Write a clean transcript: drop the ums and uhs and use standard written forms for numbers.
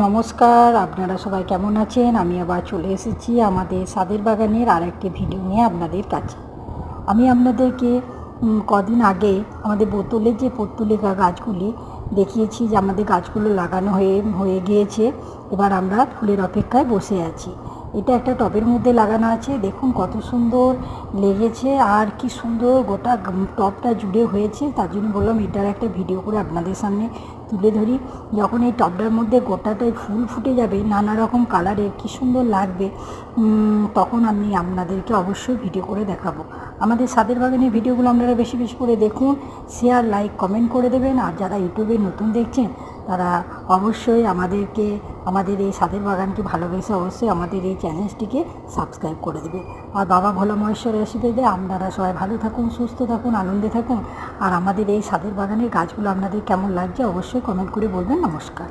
নমস্কার, আপনারা সবাই কেমন আছেন? আমি আবার চলে এসেছি আমাদের ছাদের বাগানের আরেকটি ভিডিও নিয়ে আপনাদের কাছে। আমি আপনাদেরকে কদিন আগে আমাদের বোতলের যে পর্তুলিকা গাছগুলি দেখিয়েছি যে আমাদের গাছগুলো লাগানো হয়ে গিয়েছে। এবার আমরা ফুলের অপেক্ষায় বসে আছি। এটা একটা টবের মধ্যে লাগানো আছে, দেখুন কত সুন্দর লেগেছে আর কি সুন্দর গোটা টবটা জুড়ে হয়েছে। তার জন্য বললাম এটার একটা ভিডিও করে আপনাদের সামনে তুলে ধরি। যখন এই টবটার মধ্যে গোটাটায় ফুল ফুটে যাবে নানা রকম কালারের, কি সুন্দর লাগবে, তখন আমি আপনাদেরকে অবশ্যই ভিডিও করে দেখাবো। আমাদের ছাদের বাগানের ভিডিওগুলো আপনারা বেশি বেশি করে দেখুন, শেয়ার লাইক কমেন্ট করে দেবেন। আর যারা ইউটিউবে নতুন দেখছেন তারা অবশ্যই আমাদের এই ছাদের বাগানকে ভালোবেসে অবশ্যই আমাদের এই চ্যানেলটিকে সাবস্ক্রাইব করে দেবে। আর বাবা ভোলা মহেশ্বরের আশীর্বাদে আপনারা সবাই ভালো থাকুন, সুস্থ থাকুন, আনন্দে থাকুন। আর আমাদের এই ছাদের বাগানের গাছগুলো আপনাদের কেমন লাগছে অবশ্যই কমেন্ট করে বলবেন। নমস্কার।